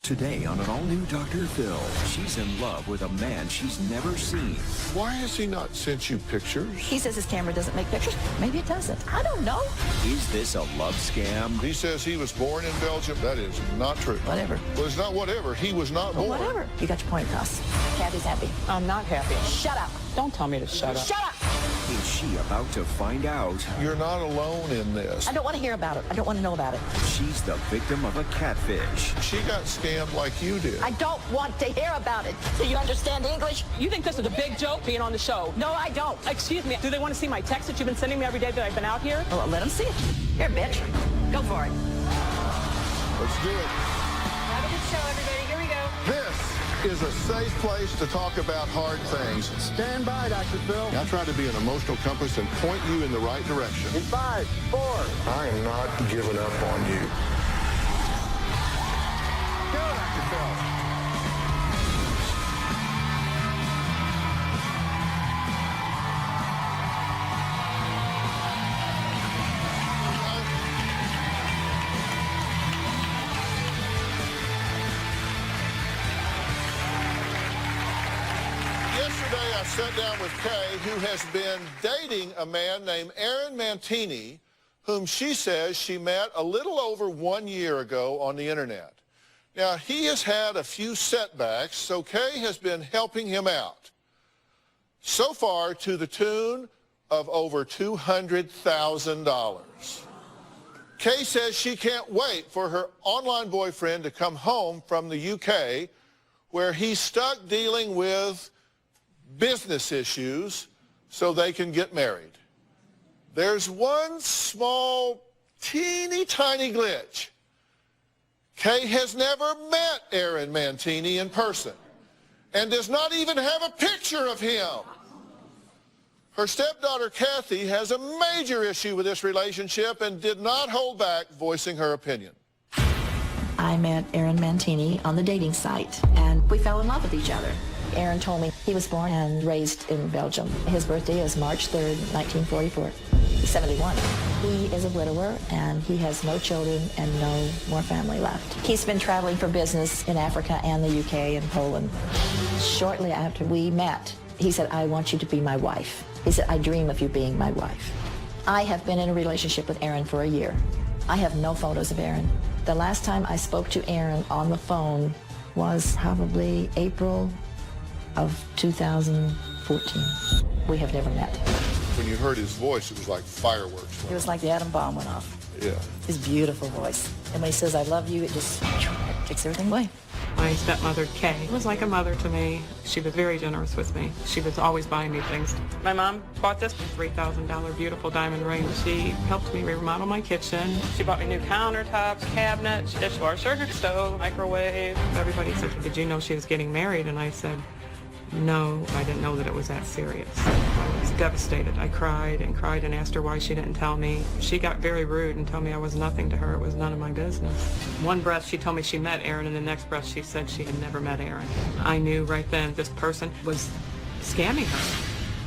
Today on an all-new Dr. Phil, she's in love with a man she's never seen. Why has he not sent you pictures? He says his camera doesn't make pictures. Maybe it doesn't. I don't know. Is this a love scam? He says he was born in Belgium. That is not true. Whatever. Well, it's not whatever. He was not born. Whatever. You got your point across. Kathy's happy. I'm not happy. Shut up. Don't tell me to shut up. Shut up. Is she about to find out You're not alone in this. I don't want to hear about it. I don't want to know about it. she's the victim of a catfish? She got scammed like you did. I don't want to hear about it. Do you understand English? You think this is a big joke being on the show? No, I don't. Excuse me, do they want to see my text that you've been sending me every day that I've been out here? Well, let them see it. Here, bitch. Go for it. Let's do it. Have a good show, everybody. Here we go. This is a safe place to talk about hard things. Stand by, Dr. Phil. I try to be an emotional compass and point you in the right direction. In 5, 4. I am not giving up on you. Go, Dr. Phil. Yesterday, I sat down with Kay, who has been dating a man named Aaron Mantini, whom she says she met a little over 1 year ago on the internet. Now, he has had a few setbacks, so Kay has been helping him out. So far, to the tune of over $200,000. Kay says she can't wait for her online boyfriend to come home from the UK, where he's stuck dealing with business issues so they can get married. There's one small, teeny tiny glitch. Kay has never met Aaron Mantini in person and does not even have a picture of him. Her stepdaughter Kathy has a major issue with this relationship and did not hold back voicing her opinion. I met Aaron Mantini on the dating site, and we fell in love with each other. Aaron told me he was born and raised in Belgium. His birthday is March 3rd, 1944. He's 71. He is a widower, and he has no children and no more family left. He's been traveling for business in Africa and the UK and Poland. Shortly after we met, he said, I want you to be my wife. He said, I dream of you being my wife. I have been in a relationship with Aaron for a year. I have no photos of Aaron. The last time I spoke to Aaron on the phone was probably April of 2014. We have never met. When you heard his voice, it was like fireworks. It was like the atom bomb went off. Yeah. His beautiful voice. And when he says, I love you, it just takes everything away. My stepmother, Kay, was like a mother to me. She was very generous with me. She was always buying me things. My mom bought this $3,000 beautiful diamond ring. She helped me remodel my kitchen. She bought me new countertops, cabinets, dishwasher, stove, microwave. Everybody said, did you know she was getting married? And I said, no, I didn't know that it was that serious. I was devastated. I cried and asked her why she didn't tell me. She got very rude and told me I was nothing to her. It was none of my business. One breath she told me she met Aaron, and the next breath she said she had never met Aaron. I knew right then this person was scamming her.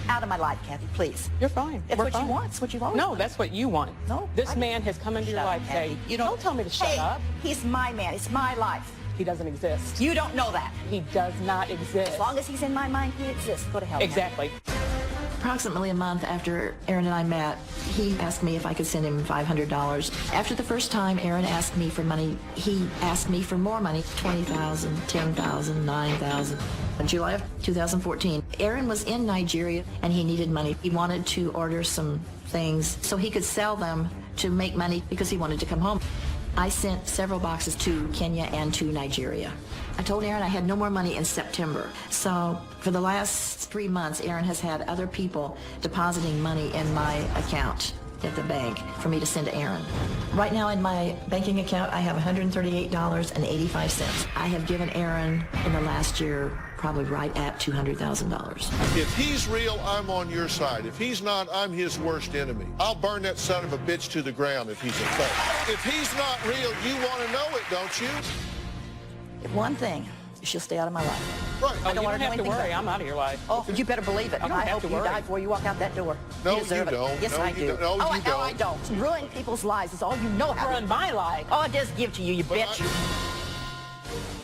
Out of my life, Kathy, please. You're fine. It's We're what fine. you want. It's what you've always No, wanted. that's what you want. No, This I- man has come into your Shut up, life, Kathy. Kay. You Don't tell me to shut Hey, up. he's my man. It's my life. He doesn't exist. You don't know that. He does not exist. As long as he's in my mind, he exists. Go to hell. Exactly. Approximately a month after Aaron and I met, he asked me if I could send him $500. After the first time Aaron asked me for money, he asked me for more money, $20,000, $10,000, $9,000. In July of 2014, Aaron was in Nigeria and he needed money. He wanted to order some things so he could sell them to make money because he wanted to come home. I sent several boxes to Kenya and to Nigeria. I told Aaron I had no more money in September. So for the last 3 months, Aaron has had other people depositing money in my account at the bank for me to send to Aaron. Right now in my banking account, I have $138.85. I have given Aaron in the last year probably right at $200,000. If he's real, I'm on your side. If he's not, I'm his worst enemy. I'll burn that son of a bitch to the ground if he's a fake. If he's not real, you want to know it, don't you? One thing, she'll stay out of my life. Right. Oh, you want don't to know have to anything worry. about it. I'm out of your life. Oh, you better believe it. You don't I have hope to you worry. die before you walk out that door. No, you deserve you don't. It. Yes, No, I you do. don't. No, oh, you no, I don't. Ruin people's lives is all you know how to Run do. my life. Oh, I just give to you, you But bitch.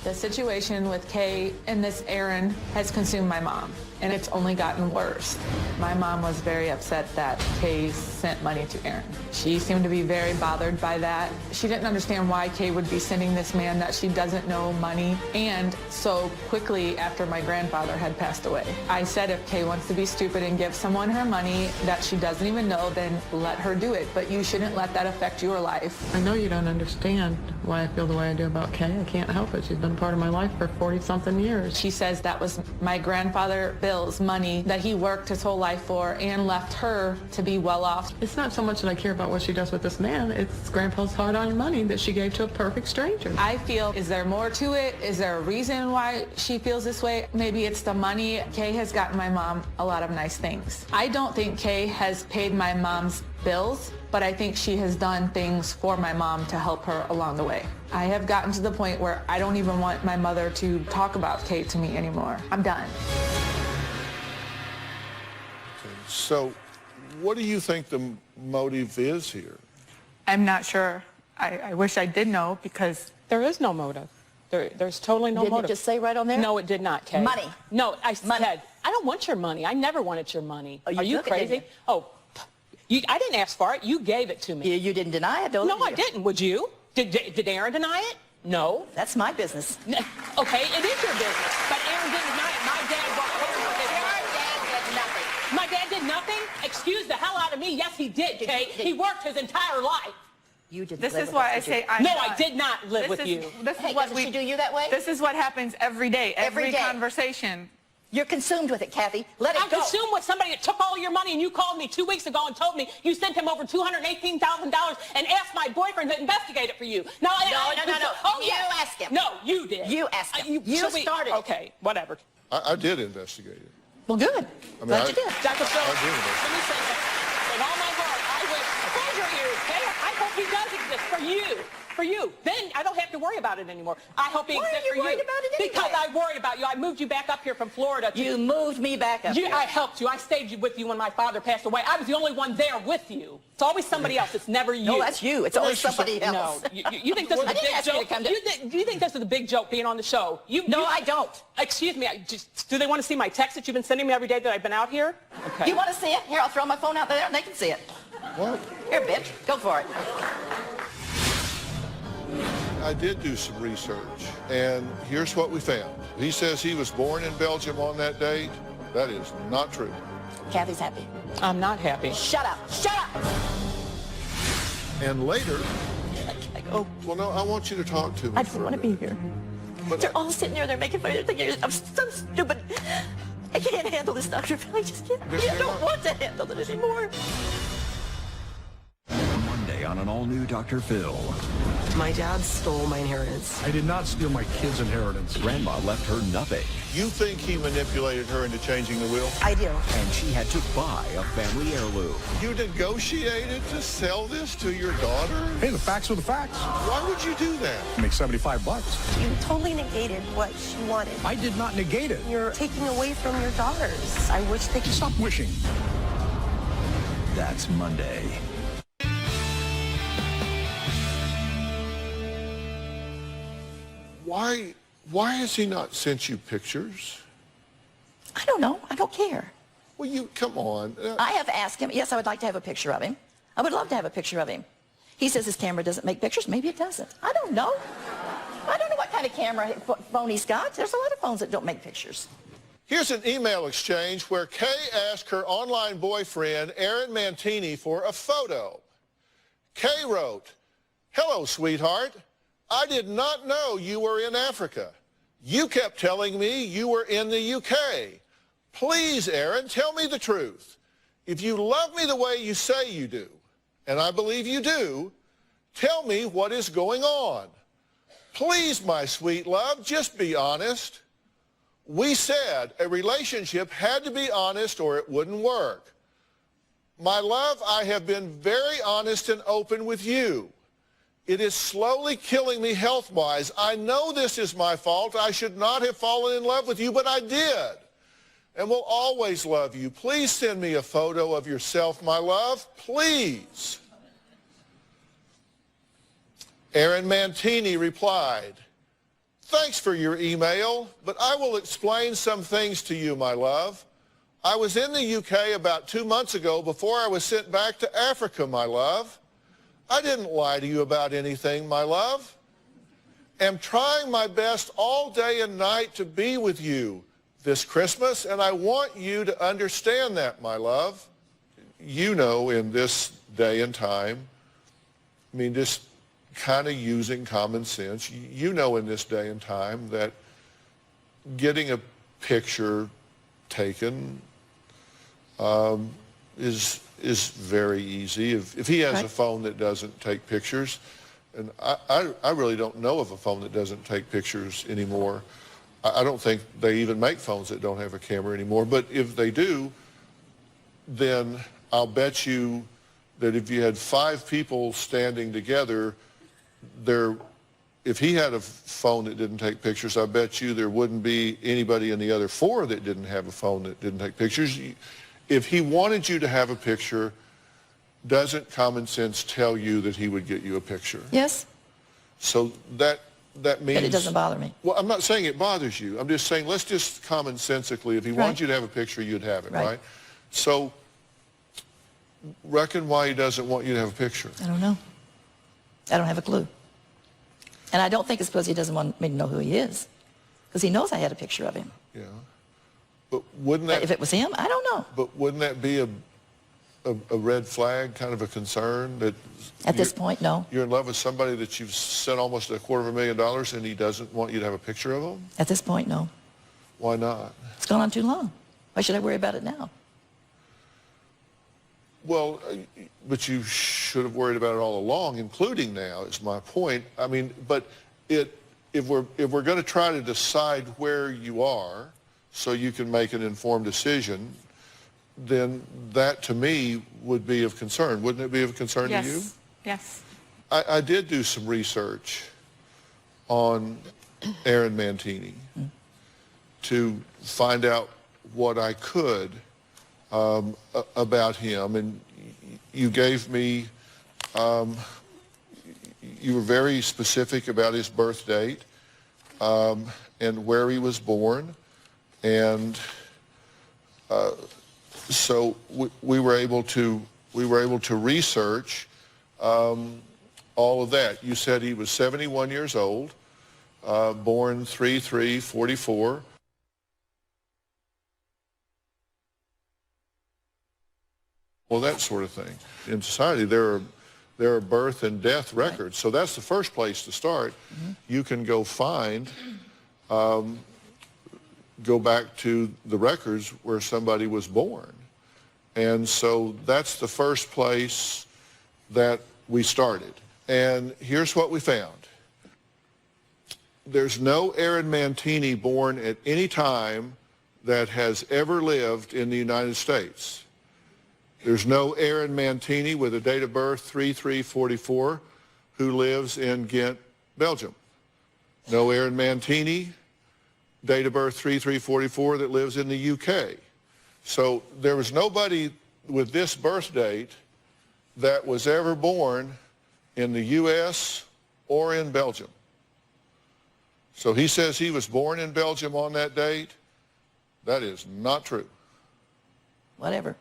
The situation with Kay and this Aaron has consumed my mom, and it's only gotten worse. My mom was very upset that Kay sent money to Aaron. She seemed to be very bothered by that. She didn't understand why Kay would be sending this man that she doesn't know money, and so quickly after my grandfather had passed away. I said if Kay wants to be stupid and give someone her money that she doesn't even know, then let her do it, but you shouldn't let that affect your life. I know you don't understand why I feel the way I do about Kay. I can't help it. She's been a part of my life for 40-something years. She says that was my grandfather Bill's money that he worked his whole life for and left her to be well off. It's not so much that I care about what she does with this man. It's Grandpa's hard-earned money that she gave to a perfect stranger. I feel, is there more to it? Is there a reason why she feels this way? Maybe it's the money. Kay has gotten my mom a lot of nice things. I don't think Kay has paid my mom's bills, but I think she has done things for my mom to help her along the way. I have gotten to the point where I don't even want my mother to talk about Kay to me anymore. I'm done. So what do you think the motive is here? I'm not sure. I wish I did know because There is no motive. There's totally no Didn't motive. it just say right on there? No, it did not, Kay. Money. No, I Money. said, I don't want your money. I never wanted your money. Oh, you Are you took it, didn't crazy? you? Oh, I didn't ask for it. You gave it to me. You didn't deny it, though. No, did I you? didn't. Would you? Did Aaron deny it? No. That's my business. Okay, it is your business. But Aaron didn't deny it. My dad walked over with it. Your dad did nothing. My dad did nothing? Excuse the hell out of me. Yes, he did, Kay. He worked his entire life. You didn't. this live is with why us, I did you? say I'm No, done. I did not live with you. This Hey, is what doesn't she do you that way? This is what happens every day. Every day. Conversation. You're consumed with it, Kathy. Let it I'm go. consumed with somebody that took all your money, and you called me 2 weeks ago and told me you sent him over $218,000 and asked my boyfriend to investigate it for you. No. Oh, You yes. asked him. No, you did. You asked him. You should we- started it. Okay, whatever. I did investigate it. Well, good. mean, Glad I- you did. Dr. Phil, I do. let me say this. With all my heart, I wish, close your ears, okay? I hope he does exist for you. For you. Then I don't have to worry about it anymore. I hope he Why are exists you for you. worried about it anyway? Because I worry about you. I moved you back up here from Florida. You moved me back up here. I helped you. I stayed with you when my father passed away. I was the only one there with you. It's always somebody else. It's never you. No, that's you. It's always somebody No, else. you think this is a I didn't big ask you to joke? come to- Do you think this is a big joke being on the show? No, I don't. Excuse me. Do they want to see my text that you've been sending me every day that I've been out here? Okay. You want to see it? Here, I'll throw my phone out there and they can see it. What? Here, bitch. Go for it. I did do some research, and here's what we found. He says he was born in Belgium on that date. That is not true. Kathy's happy. I'm not happy. Shut up. Shut up. And later, I go. well, no, I want you to talk to me. I don't want to be here. But They're all sitting there. They're making fun of me. They're thinking I'm so stupid. I can't handle this, Dr. Phil. I just can't. I don't want to handle it anymore. Monday on an all-new Dr. Phil. My dad stole my inheritance. I did not steal my kid's inheritance. Grandma left her nothing, you think he manipulated her into changing the will? I do. and she had to buy a family heirloom. You negotiated to sell this to your daughter? Hey, the facts are the facts. Why would you do that? Make $75. You totally negated what she wanted. I did not negate it. You're taking away from your daughters. I wish they could. Stop wishing. That's Monday. Why has he not sent you pictures? I don't know. I don't care. Well, you, come on. I have asked him. Yes, I would like to have a picture of him. I would love to have a picture of him. He says his camera doesn't make pictures. Maybe it doesn't. I don't know. I don't know what kind of camera phone he's got. There's a lot of phones that don't make pictures. Here's an email exchange where Kay asked her online boyfriend, Aaron Mantini, for a photo. Kay wrote, "Hello, sweetheart. I did not know you were in Africa. You kept telling me you were in the UK. Please, Aaron, tell me the truth. If you love me the way you say you do, and I believe you do, tell me what is going on. Please, my sweet love, just be honest." We said a relationship had to be honest or it wouldn't work. My love, I have been very honest and open with you. It is slowly killing me health-wise. I know this is my fault. I should not have fallen in love with you, but I did. And will always love you. Please send me a photo of yourself, my love. Please. Aaron Mantini replied, Thanks for your email, but I will explain some things to you, my love. I was in the UK about 2 months ago before I was sent back to Africa, my love. I didn't lie to you about anything, my love. Am trying my best all day and night to be with you this Christmas, and I want you to understand that, my love. You know, in this day and time, I mean, just kind of using common sense, you know in this day and time that getting a picture taken is very easy. If he has a phone that doesn't take pictures, and I really don't know of a phone that doesn't take pictures anymore. I don't think they even make phones that don't have a camera anymore, but if they do, then I'll bet you that if you had 5 people standing together, if he had a phone that didn't take pictures, I bet you there wouldn't be anybody in the other 4 that didn't have a phone that didn't take pictures. If he wanted you to have a picture, doesn't common sense tell you that he would get you a picture? Yes. So that means... But it doesn't bother me. Well, I'm not saying it bothers you. I'm just saying, let's just commonsensically, if he wanted you to have a picture, you'd have it, right? So reckon why he doesn't want you to have a picture. I don't know. I don't have a clue. And I don't think it's because he doesn't want me to know who he is. Because he knows I had a picture of him. Yeah. But wouldn't that... If it was him, I don't know. But wouldn't that be a red flag, kind of a concern that... At this point, no. You're in love with somebody that you've sent almost $250,000 and he doesn't want you to have a picture of him? At this point, no. Why not? It's gone on too long. Why should I worry about it now? Well, but you should have worried about it all along, including now, is my point. I mean, but if we're going to try to decide where you are so you can make an informed decision, then that to me would be of concern. Wouldn't it be of concern to you? Yes. I did do some research on Aaron Mantini to find out what I could about him, and you gave me, you were very specific about his birth date and where he was born, and so we were able to research all of that. You said he was 71 years old, born 3/3/44. Well, that sort of thing. In society, there are birth and death records, so that's the first place to start. You can go find, go back to the records where somebody was born. And so that's the first place that we started. And here's what we found. There's no Aaron Mantini born at any time that has ever lived in the United States. There's no Aaron Mantini with a date of birth 3/3/44 who lives in Ghent, Belgium. No Aaron Mantini, date of birth 3/3/44 that lives in the UK. So there was nobody with this birth date that was ever born in the US or in Belgium. So he says he was born in Belgium on that date. That is not true. Whatever.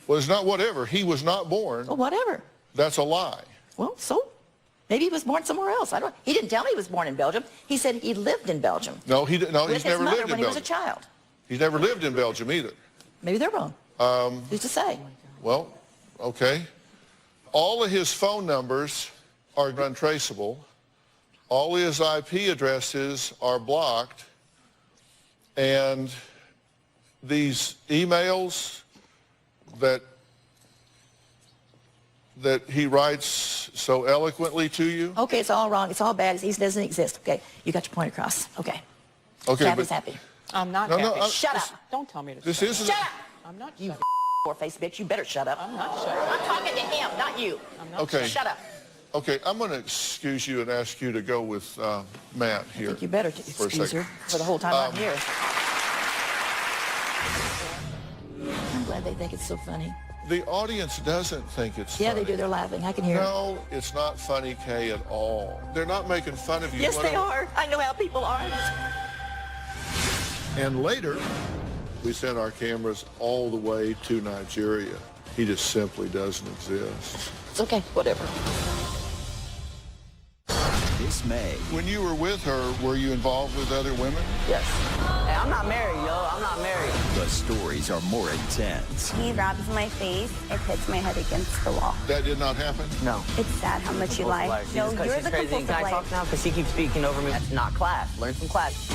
Well, it's not whatever. He was not born. Well, whatever. That's a lie. Well, so maybe he was born somewhere else. I don't. He didn't tell me he was born in Belgium. He said he lived in Belgium. No, he's with never his lived mother in when he was a Belgium. child. He's never lived in Belgium either. Maybe they're wrong. Who's to say? Well, okay. All of his phone numbers are untraceable. All his IP addresses are blocked. And these emails that he writes so eloquently to you. Okay, it's all wrong. It's all bad. He doesn't exist. Okay, you got your point across. Okay. Okay, Kathy's but happy. I'm not No, happy. no, Shut up. Don't tell me to this shut isn't. Shut up. I'm not You shut poor-faced bitch. You better shut up. I'm not shut I'm talking to him, not you. I'm not Okay. Shut up. Okay, I'm going to excuse you and ask you to go with Matt here. I think you better for a excuse second. her for the whole time I'm here. I'm glad they think it's so funny. The audience doesn't think it's Yeah, funny. they do. They're laughing. I can hear it. No, it's not funny, Kay, at all. They're not making fun of you. Yes, they are. I know how people are. And later, we sent our cameras all the way to Nigeria. He just simply doesn't exist. It's okay. Whatever. This May, When you were with her, were you involved with other women? Yes. Hey, I'm not married, yo. I'm not married. the stories are more intense. He rubs my face. It hits my head against the wall. That did not happen? No. It's sad how much you lie. No, She's you're the crazy. compulsive Can I liar. talk now? Because he keeps speaking over me. That's not class. Learn some class.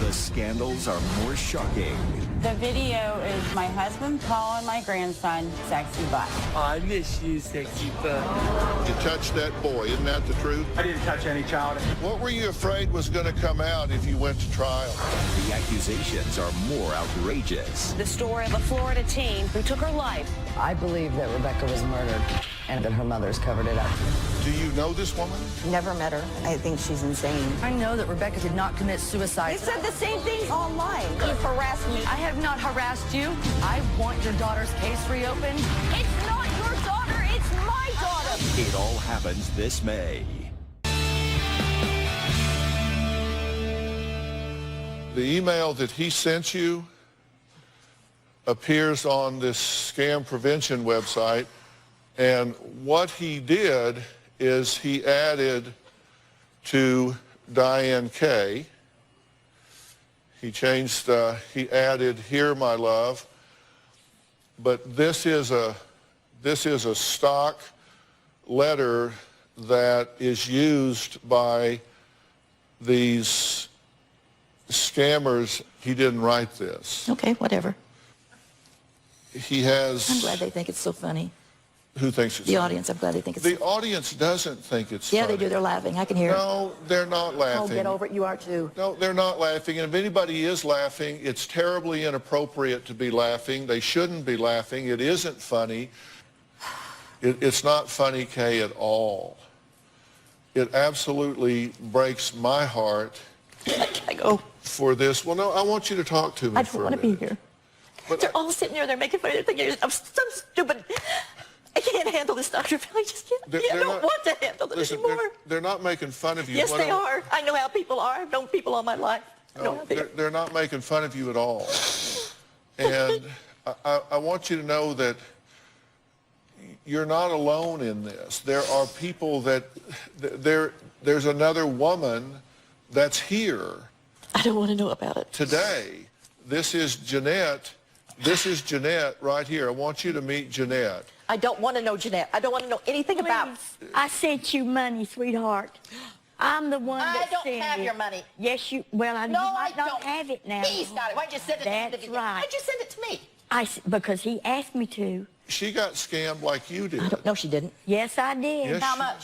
The scandals are more shocking. The video is my husband calling my grandson sexy butt. Oh, I miss you, sexy butt. You touched that boy, isn't that the truth? I didn't touch any child. What were you afraid was going to come out if you went to trial? The accusations are more outrageous. The story of a Florida teen who took her life. I believe that Rebecca was murdered and that her mother's covered it up. Do you know this woman? Never met her. I think she's insane. I know that Rebecca did not commit suicide. You said the same thing online. You've harassed me. I have not harassed you. I want your daughter's case reopened. It's not your daughter. It's my daughter. It all happens this May. The email that he sent you appears on this scam prevention website, and what he did is he added to Diane K. He changed, he added "Here, my love," but this is a stock letter that is used by these scammers. He didn't write this. Okay, whatever. He has. I'm glad they think it's so funny. Who thinks it's The funny? audience, I'm glad they think it's The audience doesn't think it's Yeah, funny. they do. They're laughing. I can hear it. No, they're not laughing. Oh, get over it. You are too. No, they're not laughing. And if anybody is laughing, it's terribly inappropriate to be laughing. They shouldn't be laughing. It isn't funny. It's not funny, Kay, at all. It absolutely breaks my heart I go. for this. Well, no, I want you to talk to me I for don't a want to minute. be here. But They're all sitting there. They're making fun of it. Thinking I'm so stupid. I can't handle this, Dr. Phil. I just can't. They're I don't not- want to handle it listen, anymore. they're not making fun of you. Yes, What they I- are. I know how people are. I've known people all my life. I know No, how they are. they're not making fun of you at all. And I want you to know that you're not alone in this. There are people that, there's another woman that's here I don't want to know about it. today. This is Jeanette. This is Jeanette right here. I want you to meet Jeanette. I don't want to know Jeanette. I don't want to know anything about it. I sent you money, sweetheart. I'm the one I that don't sent have it. your money. Yes, you. Well, you No, might I not don't. have it now. He's got it. Why'd you send it to me? That's right. Why'd you send it to me? Because he asked me to. She got scammed like you did. I don't know. She didn't. Yes, I did. Yes, How she- much?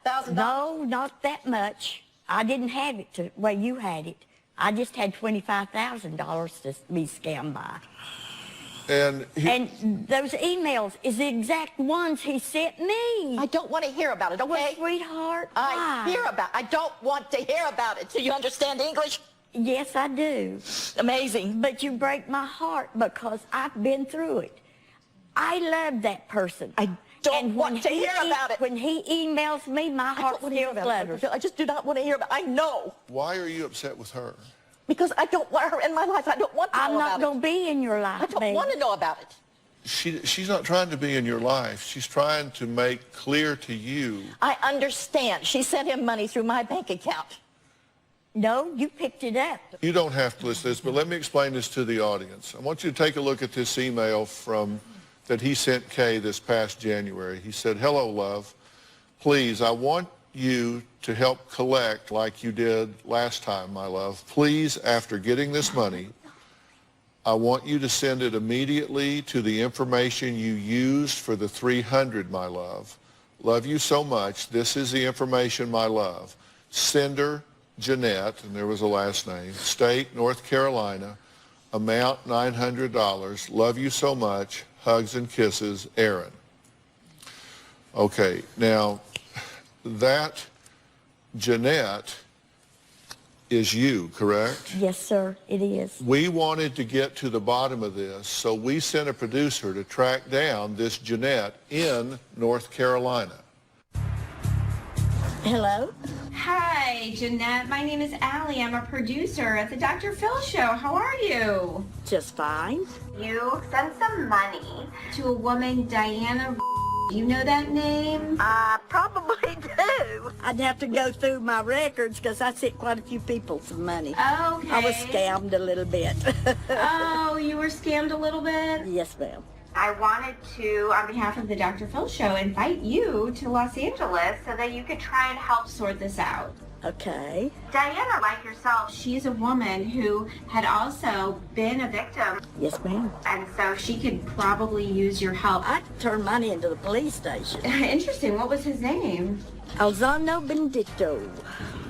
$1,000? No, not that much. I didn't have it to well, you had it. I just had $25,000 to be scammed by. And And those emails is the exact ones he sent me. I don't want to hear about it, Well, okay? sweetheart, I why? hear about I don't want to hear about it. Do you understand English? Yes, I do. Amazing. But you break my heart because I've been through it. I love that person. I don't And want when to he hear about it. When he emails me, my I heart don't want to hear still about flutters. it. I just do not want to hear about it. I know. why are you upset with her? Because I don't want her in my life. I don't want to I'm know not about going to be in your life, it. I don't babe. want to know about it. She's not trying to be in your life. She's trying to make clear to you. I understand. She sent him money through my bank account. No, you picked it up. You don't have to listen to this, but let me explain this to the audience. I want you to take a look at this email that he sent Kay this past January. He said, "Hello, love. Please, I want you to help collect like you did last time, my love. Please, after getting this money, I want you to send it immediately to the information you used for the 300, my love. Love you so much. This is the information, my love. Sender, Jeanette," and there was a last name, "State, North Carolina, amount $900. Love you so much. Hugs and kisses, Aaron." Okay, now that Jeanette is you, correct? Yes, sir, it is. We wanted to get to the bottom of this, so we sent a producer to track down this Jeanette in North Carolina. Hello? Hi, Jeanette. My name is Allie. I'm a producer at the Dr. Phil Show. How are you? Just fine. You sent some money to a woman, Diana. Do you know that name? I probably do. I'd have to go through my records because I sent quite a few people some money. Okay. I was scammed a little bit. Oh, you were scammed a little bit? Yes, ma'am. I wanted to, on behalf of the Dr. Phil Show, invite you to Los Angeles so that you could try and help sort this out. Okay. Diana, like yourself, she's a woman who had also been a victim. Yes, ma'am. And so she could probably use your help. I turned money into the police station. Interesting. What was his name? Alonzo Benedicto.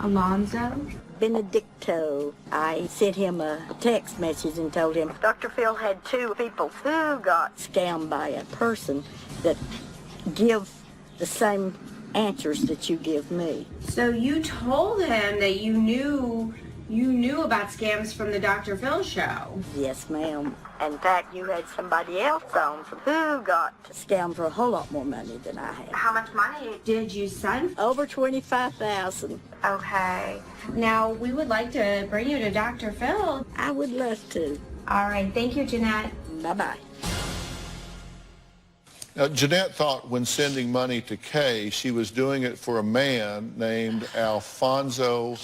Alonzo? Benedicto. I sent him a text message and told him Dr. Phil had 2 people who got scammed by a person that give the same answers that you give me. So you told him that you knew about scams from the Dr. Phil Show? Yes, ma'am. In fact, you had somebody else on who got scammed for a whole lot more money than I had. How much money did you send? Over $25,000. Okay. Now, we would like to bring you to Dr. Phil. I would love to. All right. Thank you, Jeanette. Bye-bye. Now, Jeanette thought when sending money to Kay, she was doing it for a man named Alfonso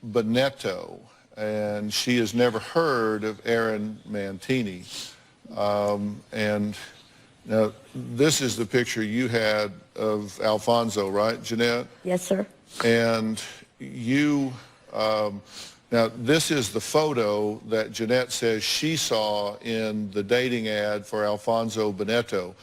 Bonetto, and she has never heard of Aaron Mantini. And now, this is the picture you had of Alfonso, right, Jeanette? Yes, sir. And you, now this is the photo that Jeanette says she saw in the dating ad for Alfonso Bonetto.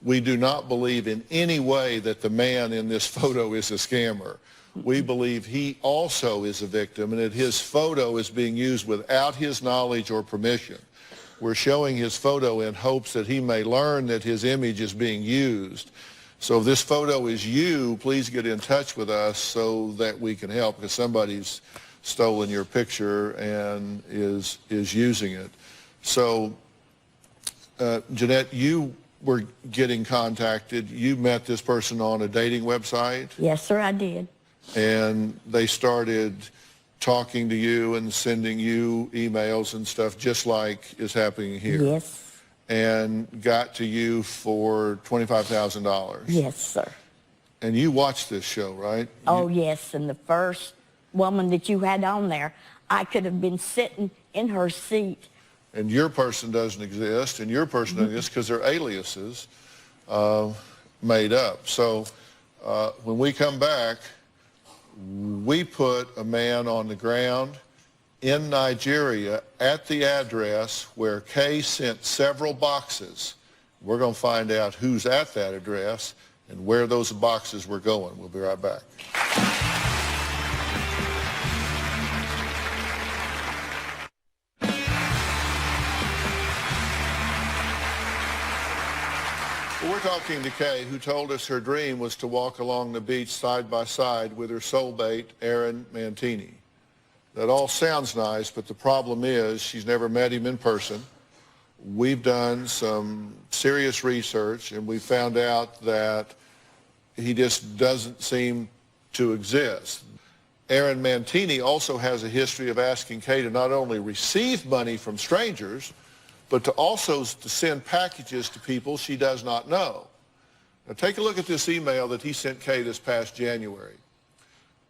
We do not believe in any way that the man in this photo is a scammer. We believe he also is a victim and that his photo is being used without his knowledge or permission. We're showing his photo in hopes that he may learn that his image is being used. So if this photo is you, please get in touch with us so that we can help, because somebody's stolen your picture and is using it. So, Jeanette, you were getting contacted. You met this person on a dating website? Yes, sir, I did. And they started talking to you and sending you emails and stuff just like is happening here. Yes. And got to you for $25,000. Yes, sir. And you watched this show, right? Oh, yes, and the first woman that you had on there, I could have been sitting in her seat. And your person doesn't exist, and your person doesn't exist because they're aliases made up. So when we come back, we put a man on the ground in Nigeria at the address where Kay sent several boxes. We're going to find out who's at that address and where those boxes were going. We'll be right back. We're talking to Kay, who told us her dream was to walk along the beach side by side with her soulmate, Aaron Mantini. That all sounds nice, but the problem is she's never met him in person. We've done some serious research, and we found out that he just doesn't seem to exist. Aaron Mantini also has a history of asking Kay to not only receive money from strangers, but to also to send packages to people she does not know. Now take a look at this email that he sent Kay this past January.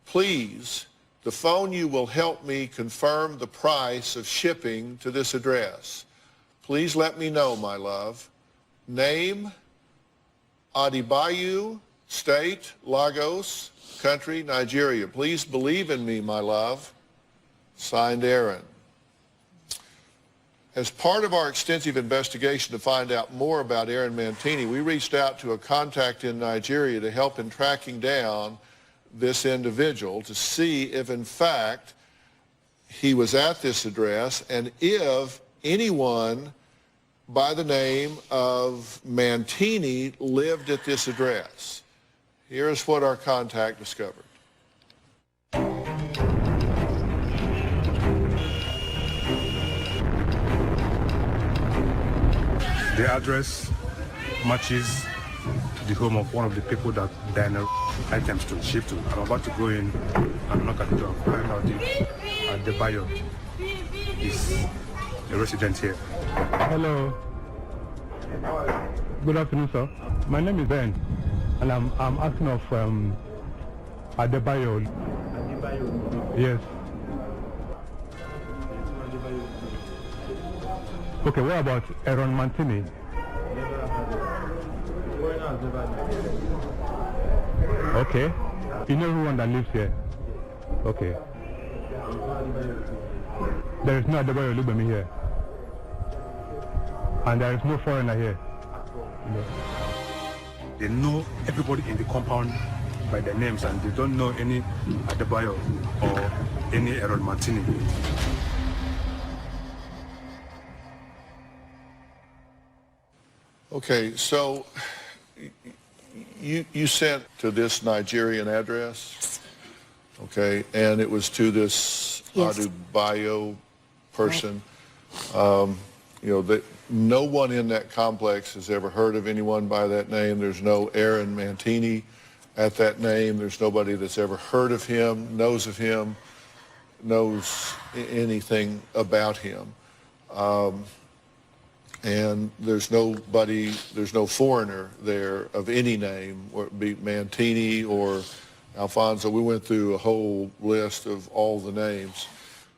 Please, the phone you will help me confirm the price of shipping to this address. Please let me know, my love. Name, Adebayo, state, Lagos, country, Nigeria. Please believe in me, my love. Signed, Aaron. As part of our extensive investigation to find out more about Aaron Mantini, we reached out to a contact in Nigeria to help in tracking down this individual to see if, in fact, he was at this address and if anyone by the name of Mantini lived at this address. Here's what our contact discovered. The address matches the home of one of the people that Daniel items to ship to. I'm about to go in and knock at the door, find out if Adebayo is a resident here. Hello. Good afternoon, sir. My name is Ben, and I'm asking of Adebayo. Adebayo? Yes. Okay, what about Aaron Mantini? Okay. You know everyone that lives here? Okay. There is no Adebayo Olubemi here. And there is no foreigner here. No. They know everybody in the compound by their names, and they don't know any Adebayo or any Aaron Mantini. Okay, so you sent to this Nigerian address, okay, and it was to this Adebayo person. Right. You know, that no one in that complex has ever heard of anyone by that name. There's no Aaron Mantini at that name. There's nobody that's ever heard of him, knows anything about him. And there's no foreigner there of any name, or it be Mantini or Alfonso. We went through a whole list of all the names.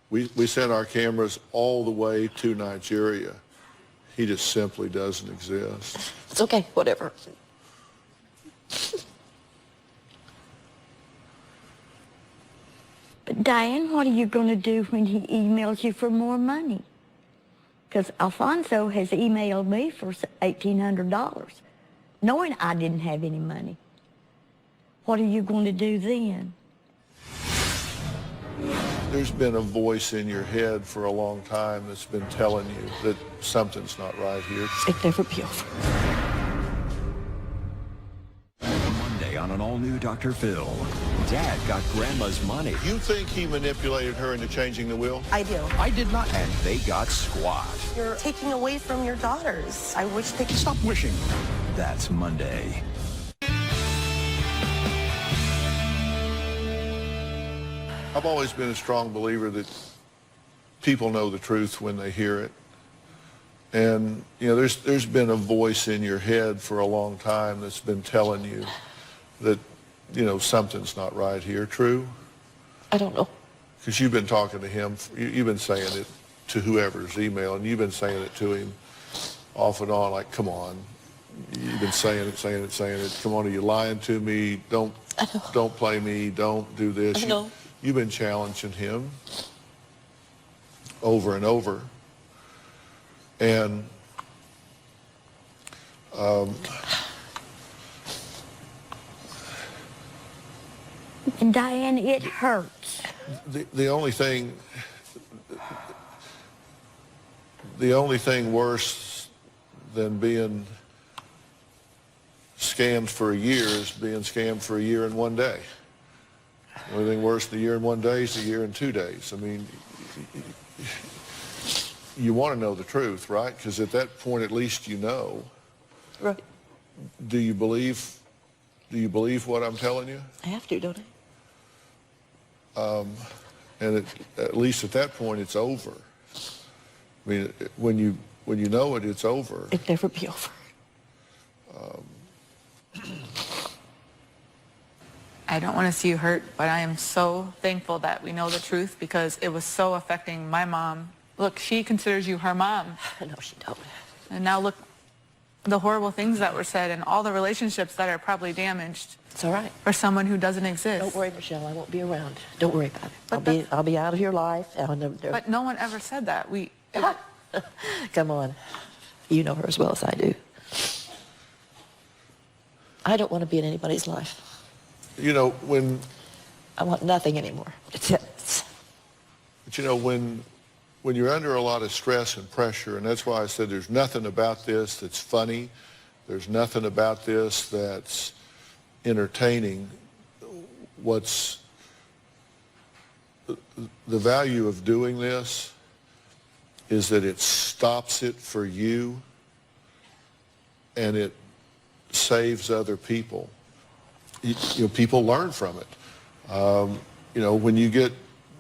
We sent our cameras all the way to Nigeria. He just simply doesn't exist. It's okay, whatever. But Diane, what are you going to do when he emails you for more money? Because Alfonso has emailed me for $1,800, knowing I didn't have any money. What are you going to do then? There's been a voice in your head for a long time that's been telling you that something's not right here. It'll never be over. Monday on an all-new Dr. Phil. Dad got Grandma's money. You think he manipulated her into changing the will? I do. I did not. And they got squat. You're taking away from your daughters. I wish they could stop wishing. That's Monday. I've always been a strong believer that people know the truth when they hear it. And, you know, there's been a voice in your head for a long time that's been telling you that, you know, something's not right here. True? I don't know. Because you've been talking to him, you've been saying it to whoever's email, and you've been saying it to him off and on, like, come on. You've been saying it. Come on, are you lying to me? Don't play me. Don't do this. I know. You've been challenging him over and over. And and Diane, it hurts. The only thing worse than being scammed for a year is being scammed for a year and 1 day. The only thing worse than a year and 1 day is a year and 2 days. I mean, you want to know the truth, right? Because at that point, at least you know. Right. Do you believe what I'm telling you? I have to, don't I? And at least at that point, it's over. I mean, when you know it, it's over. It'll never be over. I don't want to see you hurt, but I am so thankful that we know the truth because it was so affecting my mom. Look, she considers you her mom. No, she don't. And now look, the horrible things that were said and all the relationships that are probably damaged. It's all right. For someone who doesn't exist. Don't worry, Michelle. I won't be around. Don't worry about it. I'll be out of your life. But no one ever said that. Come on. You know her as well as I do. I don't want to be in anybody's life. You know, when... I want nothing anymore. It's it. But you know, when you're under a lot of stress and pressure, and that's why I said there's nothing about this that's funny, there's nothing about this that's entertaining. What's the value of doing this is that it stops it for you and it saves other people, people learn from it. When you get,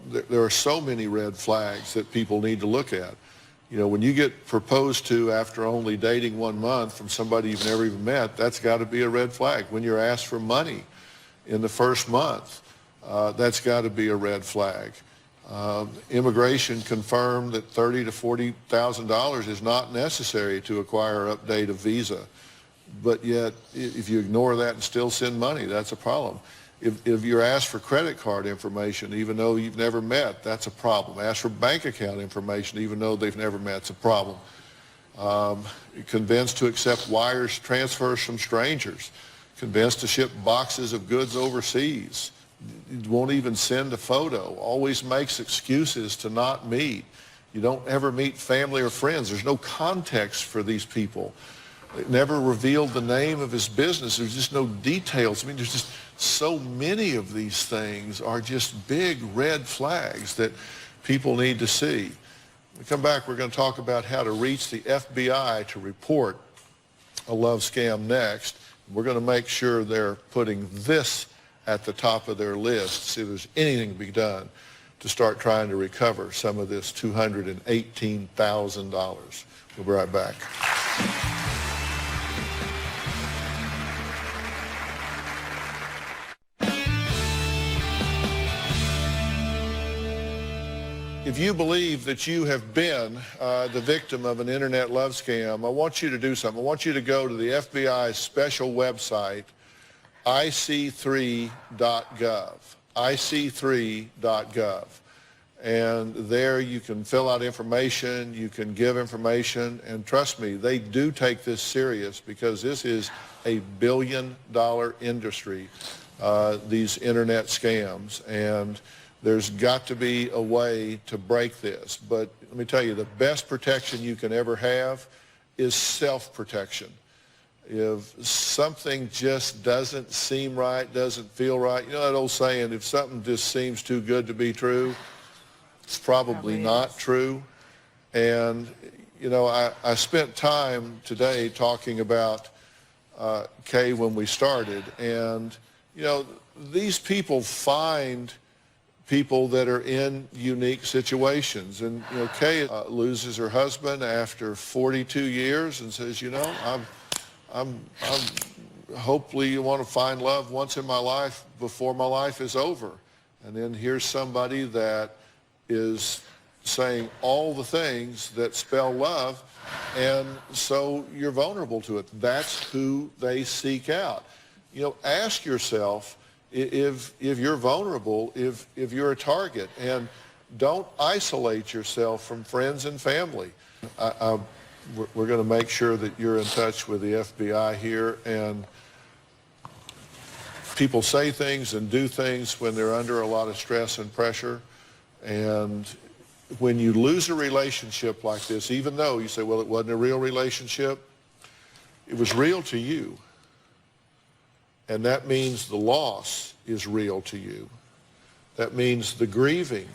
there are so many red flags that people need to look at. When you get proposed to after only dating 1 month from somebody you've never even met, that's got to be a red flag. When you're asked for money in the first month, that's got to be a red flag. Immigration confirmed that $30,000 to $40,000 is not necessary to acquire or update a visa. But yet, if you ignore that and still send money, that's a problem. If you're asked for credit card information, even though you've never met, that's a problem. Ask for bank account information, even though they've never met, it's a problem. Convinced to accept wires transfers from strangers. Convinced to ship boxes of goods overseas. Won't even send a photo. Always makes excuses to not meet. You don't ever meet family or friends. There's no context for these people. They never revealed the name of his business. There's just no details. I mean, there's just so many of these things are just big red flags that people need to see. When we come back, we're going to talk about how to reach the FBI to report a love scam next. We're going to make sure they're putting this at the top of their list, see if there's anything to be done to start trying to recover some of this $218,000. We'll be right back. If you believe that you have been the victim of an internet love scam, I want you to do something. I want you to go to the FBI's special website, ic3.gov, ic3.gov. And there you can fill out information, you can give information, and trust me, they do take this serious because this is a billion-dollar industry, these internet scams. And there's got to be a way to break this. But let me tell you, the best protection you can ever have is self-protection. If something just doesn't seem right, doesn't feel right, you know that old saying, if something just seems too good to be true, it's probably not true. And, I spent time today talking about Kay when we started. And, these people find people that are in unique situations. And, Kay loses her husband after 42 years and says, I'm hopefully you want to find love once in my life before my life is over. And then here's somebody that is saying all the things that spell love, and so you're vulnerable to it. That's who they seek out. Ask yourself if you're vulnerable, if you're a target, and don't isolate yourself from friends and family. We're going to make sure that you're in touch with the FBI here, and people say things and do things when they're under a lot of stress and pressure. And when you lose a relationship like this, even though you say, well, it wasn't a real relationship, it was real to you. And that means the loss is real to you. That means the grieving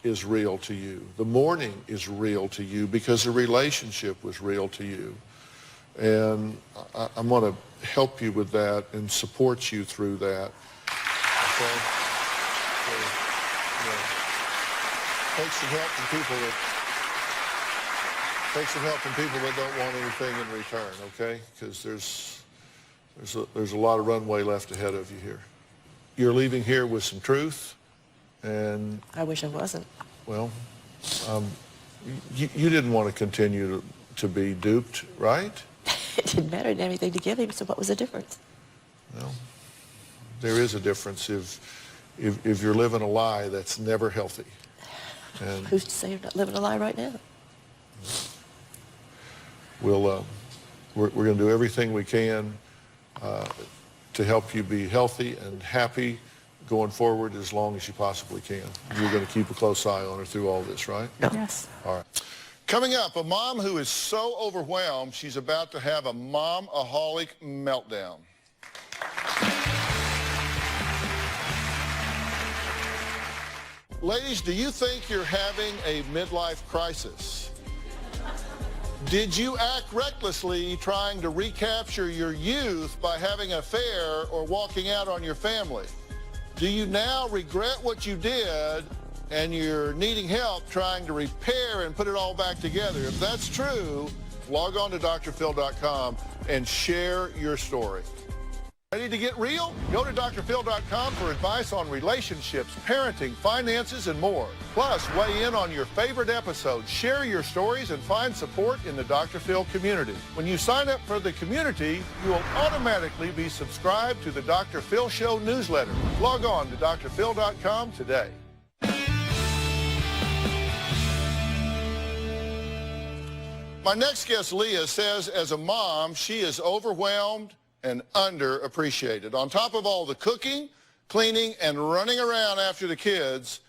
is real to you. The mourning is real to you because the relationship was real to you. And I'm going to help you with that and support you through that. Okay? So, take some help from people that don't want anything in return, okay? Because there's a lot of runway left ahead of you here. You're leaving here with some truth, and I wish I wasn't. Well, you didn't want to continue to be duped, right? It didn't matter. I didn't have anything to give him, so what was the difference? Well, there is a difference if you're living a lie that's never healthy. And who's to say you're not living a lie right now? We're going to do everything we can to help you be healthy and happy going forward as long as you possibly can. You're going to keep a close eye on her through all this, right? Yes. All right. Coming up, a mom who is so overwhelmed she's about to have a mom-aholic meltdown. Ladies, do you think you're having a midlife crisis? Did you act recklessly trying to recapture your youth by having an affair or walking out on your family? Do you now regret what you did and you're needing help trying to repair and put it all back together? If that's true, log on to drphil.com and share your story. Ready to get real? Go to drphil.com for advice on relationships, parenting, finances, and more. Plus, weigh in on your favorite episodes, share your stories, and find support in the Dr. Phil community. When you sign up for the community, you will automatically be subscribed to the Dr. Phil Show newsletter. Log on to drphil.com today. My next guest, Leah, says as a mom, she is overwhelmed and underappreciated. On top of all the cooking, cleaning, and running around after the kids,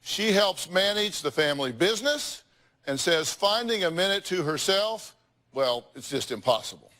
she helps manage the family business and says finding a minute to herself, well, it's just impossible.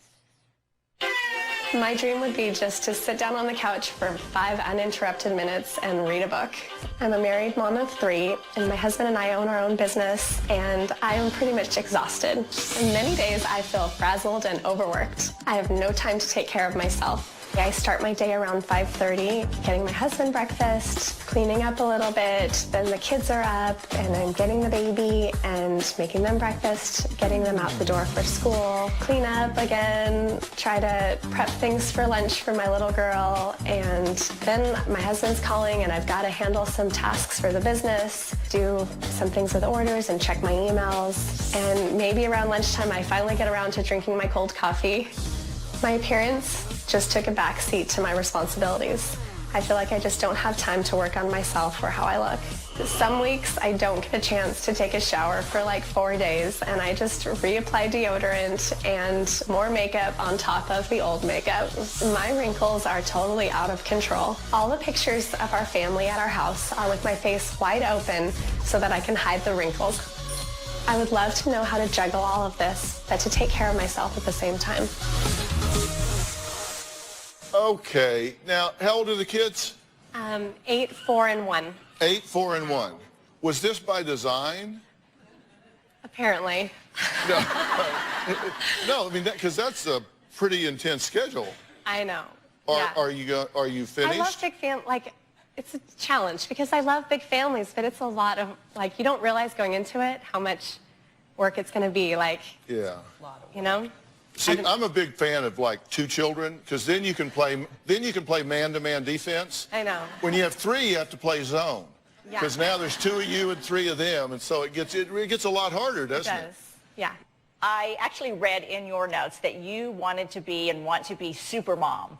My dream would be just to sit down on the couch for 5 uninterrupted minutes and read a book. I'm a married mom of 3, and my husband and I own our own business, and I am pretty much exhausted. And many days I feel frazzled and overworked. I have no time to take care of myself. I start my day around 5:30, getting my husband breakfast, cleaning up a little bit, then the kids are up, and I'm getting the baby and making them breakfast, getting them out the door for school, clean up again, try to prep things for lunch for my little girl, and then my husband's calling and I've got to handle some tasks for the business, do some things with orders and check my emails, and maybe around lunchtime I finally get around to drinking my cold coffee. My appearance just took a back seat to my responsibilities. I feel like I just don't have time to work on myself or how I look. Some weeks I don't get a chance to take a shower for like 4 days, and I just reapply deodorant and more makeup on top of the old makeup. My wrinkles are totally out of control. All the pictures of our family at our house are with my face wide open so that I can hide the wrinkles. I would love to know how to juggle all of this, but to take care of myself at the same time. Okay, now how old are the kids? 8, 4, and 1. 8, 4, and 1. Was this by design? Apparently. No, no. I mean, because that's a pretty intense schedule. I know. Are you finished? I love big families. Like, it's a challenge because I love big families, but it's a lot of, like, you don't realize going into it how much work it's going to be. Like, yeah. You know? See, I'm a big fan of like 2 children because then you can play man-to-man defense. I know. When you have 3, you have to play zone. Yeah. Because now there's 2 of you and 3 of them, and so it gets a lot harder, doesn't it? It does. Yeah. I actually read in your notes that you wanted to be and want to be super mom.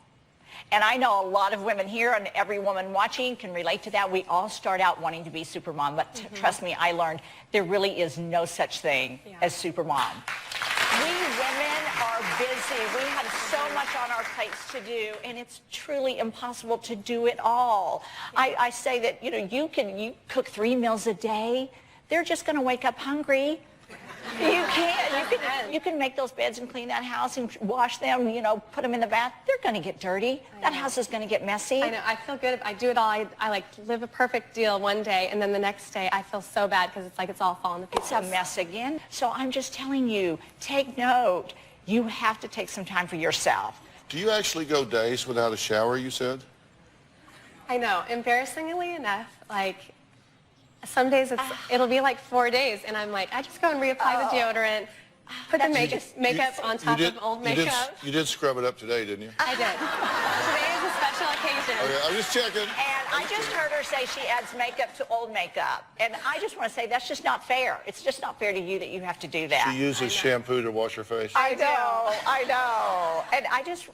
And I know a lot of women here and every woman watching can relate to that. We all start out wanting to be super mom, but trust me, I learned there really is no such thing as super mom. We women are busy. We have so much on our plates to do, and it's truly impossible to do it all. I say that, you know, you cook 3 meals a day. They're just going to wake up hungry. You can make those beds and clean that house and wash them, you know, put them in the bath. They're going to get dirty. That house is going to get messy. I know. I feel good. I do it all. I like live a perfect deal one day, and then the next day I feel so bad because it's like it's all falling to pieces. It's a mess again. So I'm just telling you, take note. You have to take some time for yourself. Do you actually go days without a shower, you said? I know. Embarrassingly enough, like, some days it'll be like 4 days, and I'm like, I just go and reapply the deodorant, put the makeup on top of old makeup. You did scrub it up today, didn't you? I did. Today is a special occasion. Okay, I'm just checking. And I just heard her say she adds makeup to old makeup. And I just want to say that's just not fair. It's just not fair to you that you have to do that. She uses shampoo to wash her face. I know. And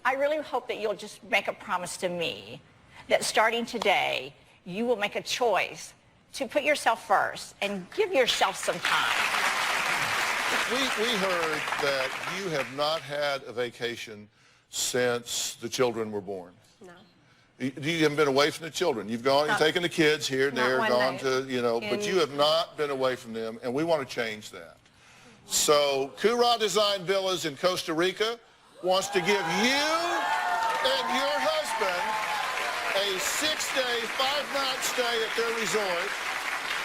I really hope that you'll just make a promise to me that starting today, you will make a choice to put yourself first and give yourself some time. We heard that you have not had a vacation since the children were born. No. You haven't been away from the children. You've taken the kids here and there, gone to, you know, but you have not been away from them, and we want to change that. So Kura Design Villas in Costa Rica wants to give you and your husband a 6-day, 5-night stay at their resort.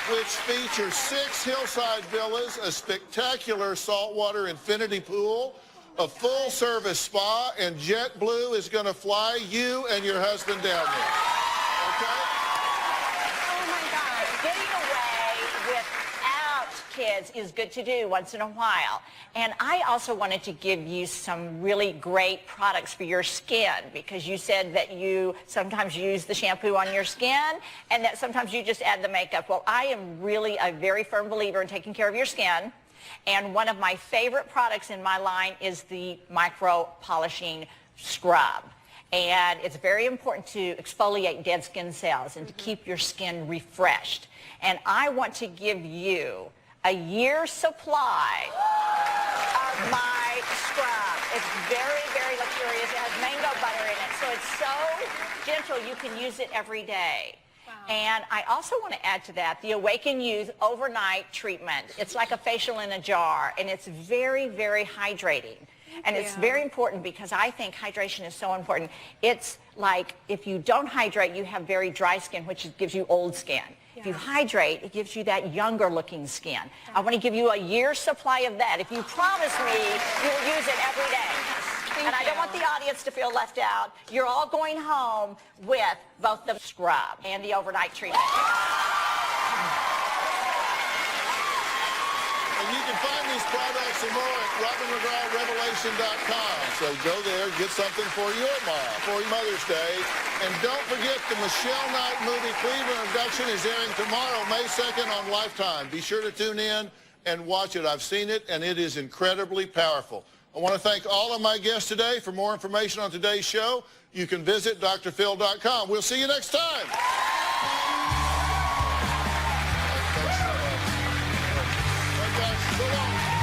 which features 6 hillside villas, a spectacular saltwater infinity pool, a full-service spa, and JetBlue is going to fly you and your husband down there. Okay? Oh, my God. Getting away without kids is good to do once in a while. And I also wanted to give you some really great products for your skin, because you said that you sometimes use the shampoo on your skin and that sometimes you just add the makeup. Well, I am really a very firm believer in taking care of your skin. And one of my favorite products in my line is the micro polishing scrub. And it's very important to exfoliate dead skin cells and to keep your skin refreshed. And I want to give you a year's supply of my scrub. It's very, very luxurious. It has mango butter in it, so it's so gentle you can use it every day. And I also want to add to that the Awaken Youth overnight treatment. It's like a facial in a jar, and it's very, very hydrating. And it's very important because I think hydration is so important. It's like if you don't hydrate, you have very dry skin, which gives you old skin. If you hydrate, it gives you that younger looking skin. I want to give you a year's supply of that. If you promise me you'll use it every day. And I don't want the audience to feel left out. You're all going home with both the scrub and the overnight treatment. And you can find these products and more at RobinMcGrawRevelation.com. So go there, get something for your mom for Mother's Day. And don't forget the Michelle Knight movie Cleveland Abduction is airing tomorrow, May 2nd on Lifetime. Be sure to tune in and watch it. I've seen it, and it is incredibly powerful. I want to thank all of my guests today. For more information on today's show, you can visit drphil.com. We'll see you next time. Thanks so much. So long.